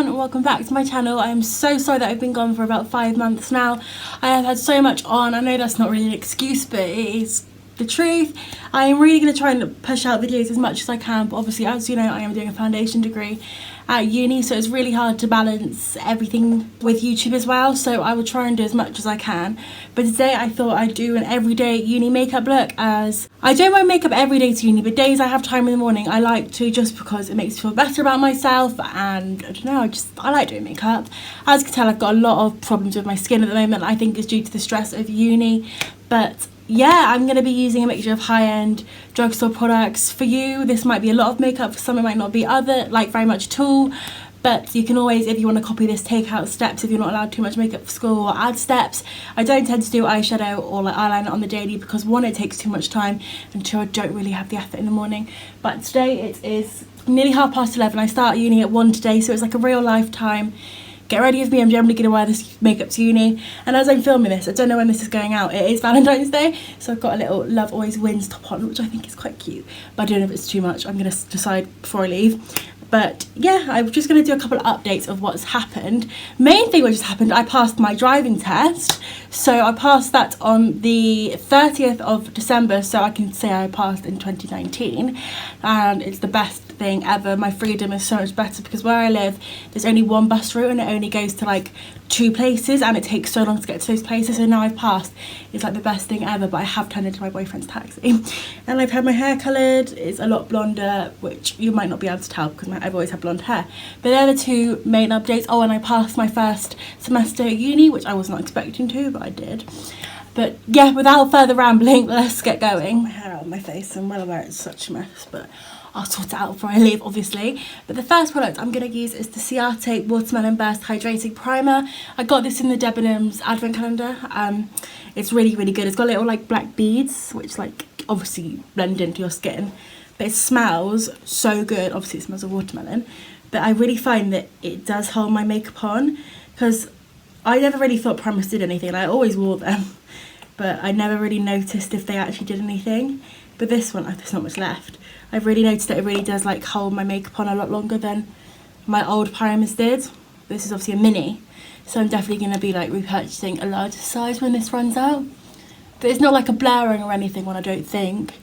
everyone and welcome back to my channel. I am so sorry that I've been gone for about 5 months now. I have had so much on. I know that's not really an excuse, but it is the truth. I am really going to try and push out videos as much as I can, but obviously, as you know, I am doing a foundation degree at uni, so it's really hard to balance everything with YouTube as well, so I will try and do as much as I can. But today I thought I'd do an everyday uni makeup look, as I don't wear makeup every day to uni, but days I have time in the morning I like to, just because it makes me feel better about myself, and I don't know, I like doing makeup. As you can tell, I've got a lot of problems with my skin at the moment. I think it's due to the stress of uni, but yeah, I'm going to be using a mixture of high-end drugstore products. For you, this might be a lot of makeup. For some, it might not be very much at all. But you can always, if you want to copy this, take out steps if you're not allowed too much makeup for school, or add steps. I don't tend to do eyeshadow or eyeliner on the daily because, one, it takes too much time, and two, I don't really have the effort in the morning. But today it is nearly 11:30. I start uni at 1 today, so it's like a real lifetime. Get ready with me, I'm generally going to wear this makeup to uni. And as I'm filming this, I don't know when this is going out, it is Valentine's Day, so I've got a little Love Always Wins top on, which I think is quite cute, but I don't know if it's too much. I'm going to decide before I leave. But yeah, I'm just going to do a couple of updates of what's happened. Main thing which has happened, I passed my driving test. So I passed that on the 30th of December, so I can say I passed in 2019, and it's the best thing ever. My freedom is so much better because where I live, there's only one bus route and it only goes to like 2 places, and it takes so long to get to those places. So now I've passed, it's like the best thing ever. But I have turned into my boyfriend's taxi, and I've had my hair coloured. It's a lot blonder, which you might not be able to tell because I've always had blonde hair. But they're the two main updates. Oh, and I passed my first semester at uni, which I was not expecting to, but I did. But yeah, without further rambling, let's get going. My hair out of my face, I'm well aware it's such a mess, but I'll sort it out before I leave, obviously. But the first product I'm going to use is the Ciate Watermelon Burst Hydrating Primer. I got this in the Debenhams advent calendar. It's really, really good. It's got little like black beads, which like obviously blend into your skin. But it smells so good. Obviously it smells of watermelon. But I really find that it does hold my makeup on, because I never really thought primers did anything. I always wore them, but I never really noticed if they actually did anything. But this one, there's not much left. I've really noticed that it really does like hold my makeup on a lot longer than my old primers did. This is obviously a mini, so I'm definitely going to be like repurchasing a larger size when this runs out. But it's not like a blurring or anything one, I don't think.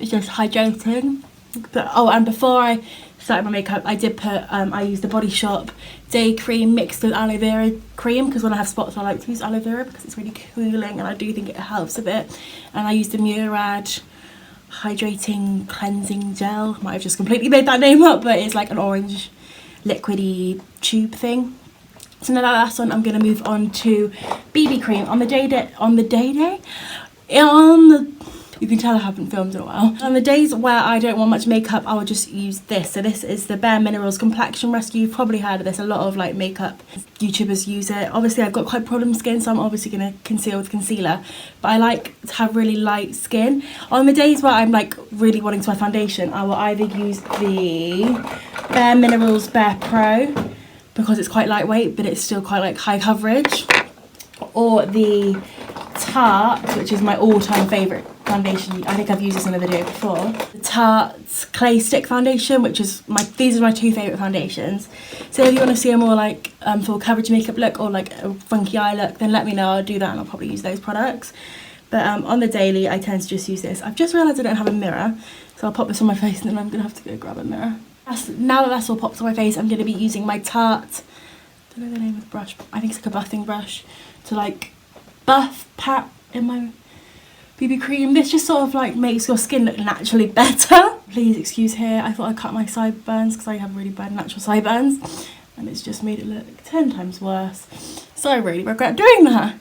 It's just hydrating. But oh, and before I started my makeup, I did put, I used the Body Shop day cream mixed with aloe vera cream, because when I have spots I like to use aloe vera because it's really cooling and I do think it helps a bit. And I used the Murad hydrating cleansing gel. Might have just completely made that name up, but it's like an orange liquidy tube thing. So now that that's on, I'm going to move on to BB cream. You can tell I haven't filmed in a while. On the days where I don't want much makeup, I will just use this. So this is the Bare Minerals Complexion Rescue. You've probably heard of this. A lot of like makeup YouTubers use it. Obviously I've got quite problem skin, so I'm obviously going to conceal with concealer. But I like to have really light skin. On the days where I'm like really wanting to wear foundation, I will either use the Bare Minerals Bare Pro, because it's quite lightweight but it's still quite like high coverage, or the Tarte, which is my all-time favourite foundation. I think I've used this in a video before. The Tarte Clay Stick Foundation, which is these are my 2 favourite foundations. So if you want to see a more like full coverage makeup look, or like a funky eye look, then let me know, I'll do that and I'll probably use those products. But on the daily, I tend to just use this. I've just realised I don't have a mirror, so I'll pop this on my face and then I'm going to have to go grab a mirror. Now that that's all popped on my face, I'm going to be using my Tarte, I don't know the name of the brush, I think it's like a buffing brush, to like buff pat in my BB cream. This just sort of like makes your skin look naturally better. Please excuse hair, I thought I cut my sideburns because I have really bad natural sideburns, and it's just made it look 10 times worse. So I really regret doing that.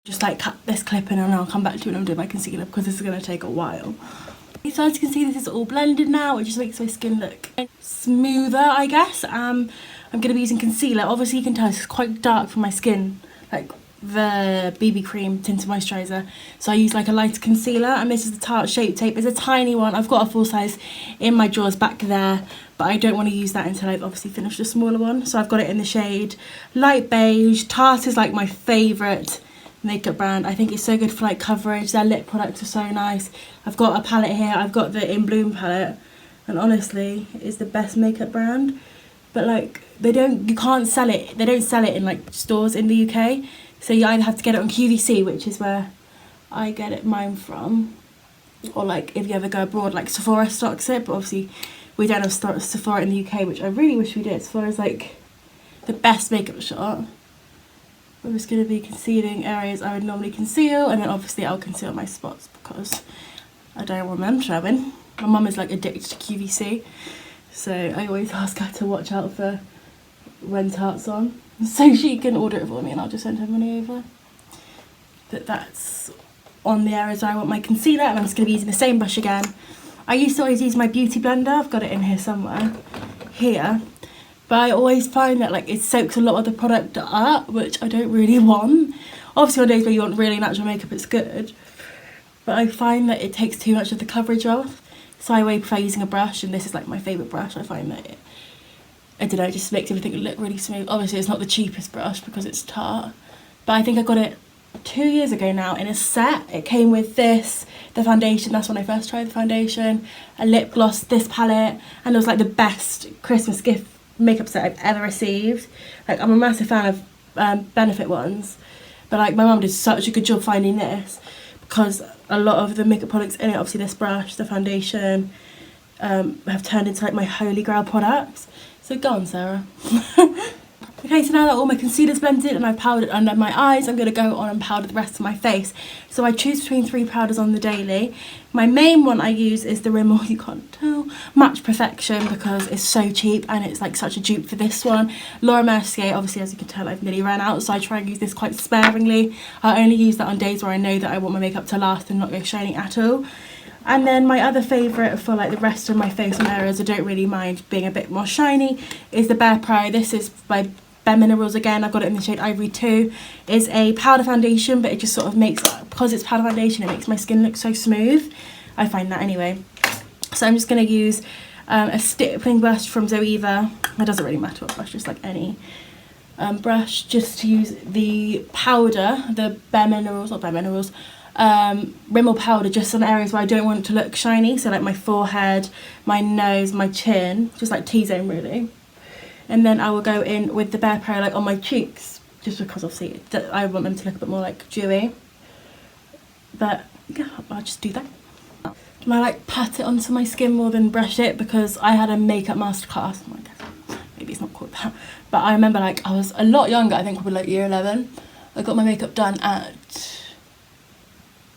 Just like cut this clip in and I'll come back to it when I'm doing my concealer, because this is going to take a while. So as you can see, this is all blended now. It just makes my skin look smoother, I guess. I'm going to be using concealer. Obviously you can tell it's quite dark for my skin, like the BB cream tinted moisturiser. So I use like a lighter concealer, and this is the Tarte Shape Tape. It's a tiny one. I've got a full size in my drawers back there, but I don't want to use that until I've obviously finished a smaller one. So I've got it in the shade Light Beige. Tarte is like my favourite makeup brand. I think it's so good for like coverage. Their lip products are so nice. I've got a palette here. I've got the In Bloom palette, and honestly it's the best makeup brand. But like you can't sell it, they don't sell it in like stores in the UK, so you either have to get it on QVC, which is where I get it mine from, or like if you ever go abroad, like Sephora stocks it, but obviously we don't have Sephora in the UK, which I really wish we did. Sephora's like the best makeup shop. I'm just going to be concealing areas I would normally conceal, and then obviously I'll conceal my spots because I don't want them showing. My mum is like addicted to QVC, so I always ask her to watch out for when Tarte's on, so she can order it for me and I'll just send her money over. But that's on the areas I want my concealer, and I'm just going to be using the same brush again. I used to always use my beauty blender, I've got it in here somewhere, here. But I always find that like it soaks a lot of the product up, which I don't really want. Obviously on days where you want really natural makeup it's good, but I find that it takes too much of the coverage off. So I always prefer using a brush, and this is like my favourite brush. I find that I don't know, it just makes everything look really smooth. Obviously it's not the cheapest brush because it's Tarte, but I think I got it 2 years ago now in a set. It came with this, the foundation, that's when I first tried the foundation, a lip gloss, this palette, and it was like the best Christmas gift makeup set I've ever received. Like I'm a massive fan of Benefit ones, but like my mum did such a good job finding this, because a lot of the makeup products in it, obviously this brush, the foundation, have turned into like my holy grail products. So go on, Sarah. Okay, so now that all my concealer's blended and I've powdered under my eyes, I'm going to go on and powder the rest of my face. So I choose between 3 powders on the daily. My main one I use is the Rimmel, you can't tell, Match Perfection, because it's so cheap and it's like such a dupe for this one. Laura Mercier, obviously as you can tell I've nearly ran out, so I try and use this quite sparingly. I only use that on days where I know that I want my makeup to last and not go shiny at all. And then my other favourite for like the rest of my face and areas I don't really mind being a bit more shiny is the Bare Pro. This is by Bare Minerals again. I've got it in the shade Ivory 2. It's a powder foundation, but it just sort of makes, because it's powder foundation, it makes my skin look so smooth. I find that anyway. So I'm just going to use a stippling brush from Zoeva. It doesn't really matter what brush, just like any brush, just to use the powder, the Bare Minerals, not Bare Minerals, Rimmel powder, just on areas where I don't want it to look shiny, so like my forehead, my nose, my chin, just like T-zone really. And then I will go in with the Bare Pro like on my cheeks, just because obviously I want them to look a bit more like dewy. But yeah, I'll just do that. And I like pat it onto my skin more than brush it, because I had a makeup masterclass. Oh my God, maybe it's not called that, but I remember like I was a lot younger, I think probably like year 11. I got my makeup done at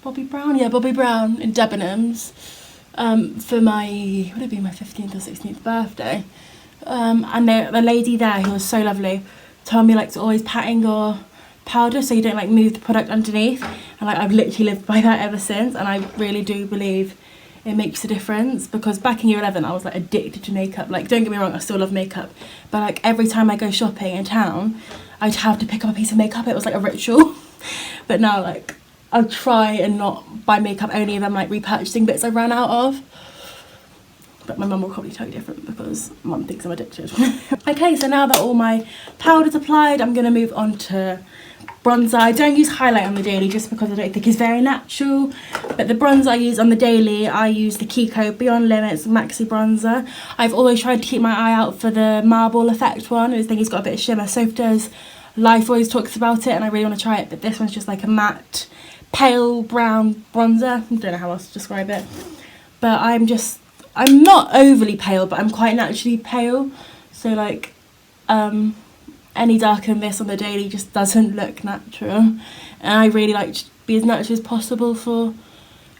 Bobbi Brown, yeah, Bobbi Brown in Debenhams, for my, would it be my 15th or 16th birthday. And the lady there, who was so lovely, told me like to always patting your powder so you don't like move the product underneath, and like I've literally lived by that ever since, and I really do believe it makes a difference, because back in year 11 I was like addicted to makeup. Like don't get me wrong, I still love makeup, but like every time I go shopping in town I'd have to pick up a piece of makeup. It was like a ritual. But now like I'll try and not buy makeup only if I'm like repurchasing bits I ran out of. But my mum will probably tell you different, because mum thinks I'm addicted. Okay, so now that all my powder's applied, I'm going to move on to bronzer. I don't use highlight on the daily just because I don't think it's very natural. But the bronzer I use on the daily, I use the Kiko Beyond Limits Maxi Bronzer. I've always tried to keep my eye out for the Marble Effect one. I think it's got a bit of shimmer. So does Life always talks about it, and I really want to try it. But this one's just like a matte, pale brown bronzer. I don't know how else to describe it. But I'm not overly pale, but I'm quite naturally pale. So like any darker than this on the daily just doesn't look natural. And I really like to be as natural as possible for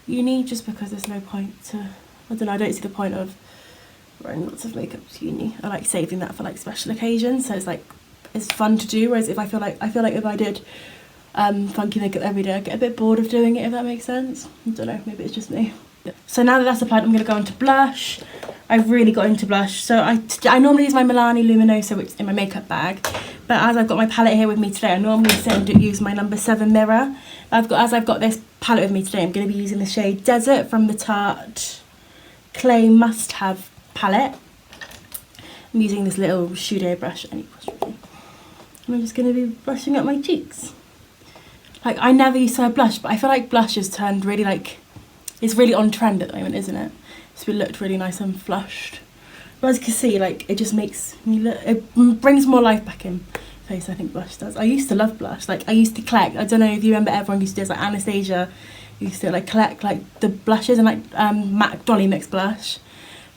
uni, just because there's no point to, I don't know, I don't see the point of wearing lots of makeup to uni. I like saving that for like special occasions, so it's like, it's fun to do. Whereas if I feel like if I did funky makeup every day, I'd get a bit bored of doing it, if that makes sense. I don't know, maybe it's just me. So now that that's applied, I'm going to go on to blush. I've really got into blush. So I normally use my Milani Luminosa, which is in my makeup bag. But as I've got my palette here with me today, I normally sit and use my number 7 mirror. As I've got this palette with me today, I'm going to be using the shade Desert from the Tarte Clay Must Have palette. I'm using this little Shude brush. And I'm just going to be brushing up my cheeks. Like, I never used to wear blush, but I feel like blush has turned really like, it's really on trend at the moment, isn't it? so it looked really nice and flushed. But as you can see, like, it just makes me look, it brings more life back in face, I think blush does. I used to love blush. Like, I used to collect, I don't know if you remember, everyone used to do this, like Anastasia used to like collect like the blushes and like MAC Dolly Mix blush.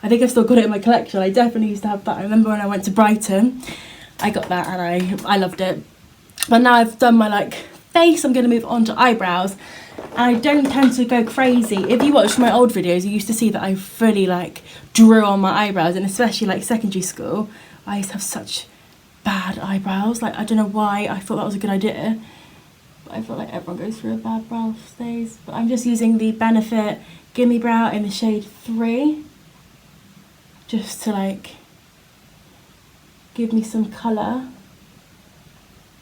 I think I've still got it in my collection. I definitely used to have that. I remember when I went to Brighton, I got that and I loved it. But now I've done my like face, I'm going to move on to eyebrows. And I don't tend to go crazy. If you watch my old videos, you used to see that I fully like drew on my eyebrows, and especially like secondary school, I used to have such bad eyebrows. Like, I don't know why I thought that was a good idea, but I feel like everyone goes through a bad brow phase. But I'm just using the Benefit Gimme Brow in the shade 3, just to like give me some colour,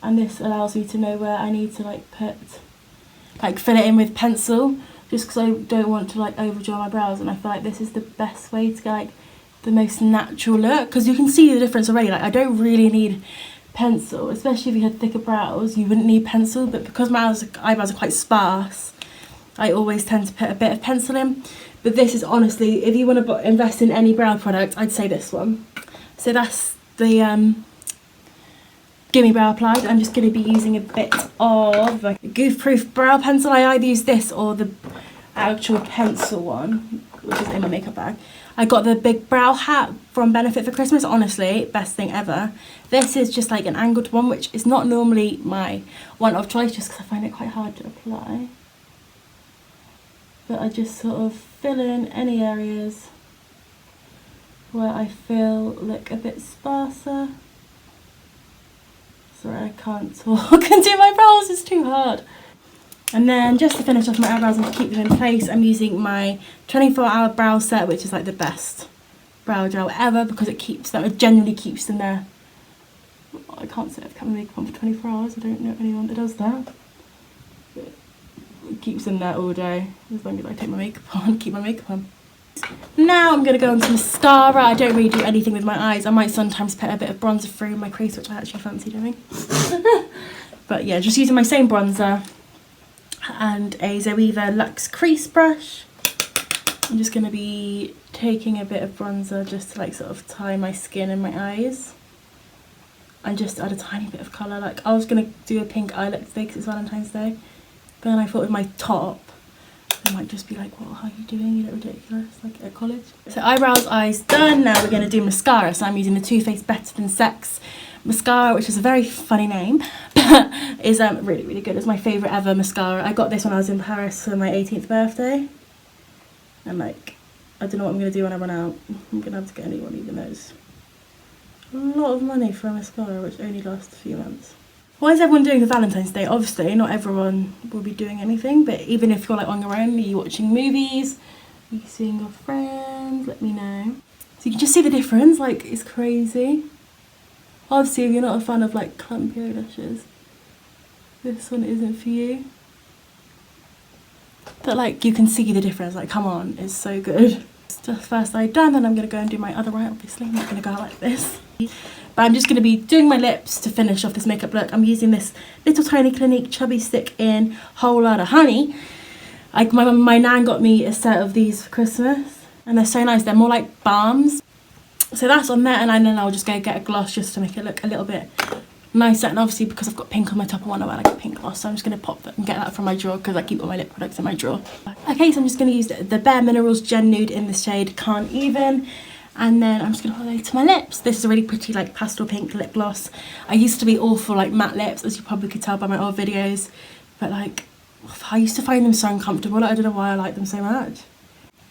and this allows me to know where I need to like fill it in with pencil, just because I don't want to like overdraw my brows, and I feel like this is the best way to get like the most natural look, because you can see the difference already. Like, I don't really need pencil, especially if you had thicker brows, you wouldn't need pencil, but because my eyebrows are quite sparse, I always tend to put a bit of pencil in. But this is honestly, if you want to invest in any brow product, I'd say this one. So that's the Gimme Brow applied. I'm just going to be using a bit of a Goof Proof brow pencil. I either use this or the actual pencil one, which is in my makeup bag. I got the big brow hat from Benefit for Christmas. Honestly, best thing ever. This is just like an angled one, which is not normally my one of choice, just because I find it quite hard to apply. But I just sort of fill in any areas where I feel look a bit sparser. Sorry, I can't talk and do my brows, it's too hard. And then just to finish off my eyebrows and to keep them in place, I'm using my 24-hour brow set, which is like the best brow gel ever, because it keeps them, it genuinely keeps them there. I can't say I've kept my makeup on for 24 hours, I don't know anyone that does that. But it keeps them there all day, as long as I take my makeup on, keep my makeup on. Now I'm going to go on to mascara. I don't really do anything with my eyes. I might sometimes put a bit of bronzer through my crease, which I actually fancy doing. But yeah, just using my same bronzer and a Zoeva Luxe crease brush. I'm just going to be taking a bit of bronzer just to like sort of tie my skin and my eyes. And just add a tiny bit of colour. Like, I was going to do a pink eye look today because it's Valentine's Day. But then I thought with my top, they might just be like, what are you doing? You look ridiculous, like at college. So eyebrows, eyes done. Now we're going to do mascara. So I'm using the Too Faced Better Than Sex mascara, which is a very funny name, but is really, really good. It's my favourite ever mascara. I got this when I was in Paris for my 18th birthday. And like, I don't know what I'm going to do when I run out. I'm going to have to get a new one, even though it's a lot of money for a mascara, which only lasts a few months. Why is everyone doing the Valentine's Day? Obviously, not everyone will be doing anything, but even if you're like on your own, are you watching movies? Are you seeing your friends? Let me know. So you can just see the difference, like, it's crazy. Obviously, if you're not a fan of like clumpy eyelashes, this one isn't for you. But like, you can see the difference, like, come on, it's so good. Just first eye done, then I'm going to go and do my other eye, obviously. I'm not going to go out like this. But I'm just going to be doing my lips to finish off this makeup look. I'm using this little tiny Clinique Chubby Stick in Whole Lotta Honey. Like, my nan got me a set of these for Christmas, and they're so nice. They're more like balms. So that's on there, and then I'll just go get a gloss just to make it look a little bit nicer. And obviously, because I've got pink on my top, I want to wear like a pink gloss, so I'm just going to pop that and get that from my drawer, because I keep all my lip products in my drawer. Okay, so I'm just going to use the Bare Minerals Gen Nude in the shade Can't Even. And then I'm just going to apply it to my lips. This is a really pretty like pastel pink lip gloss. I used to be all for like matte lips, as you probably could tell by my old videos. But like, I used to find them so uncomfortable. Like, I don't know why I like them so much.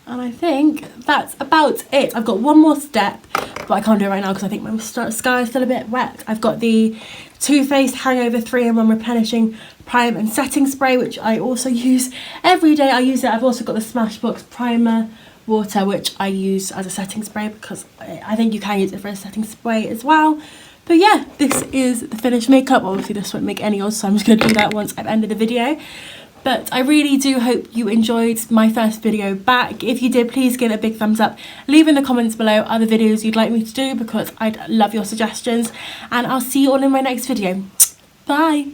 And I think that's about it. I've got one more step, but I can't do it right now because I think my mascara is still a bit wet. I've got the Too Faced Hangover 3-in-1 Replenishing Prime and Setting Spray, which I also use every day. I use it. I've also got the Smashbox Primer Water, which I use as a setting spray, because I think you can use it for a setting spray as well. But yeah, this is the finished makeup. Obviously this won't make any odds, so I'm just going to do that once I've ended the video. But I really do hope you enjoyed my first video back. If you did, please give it a big thumbs up. Leave in the comments below other videos you'd like me to do, because I'd love your suggestions. And I'll see you all in my next video. Bye!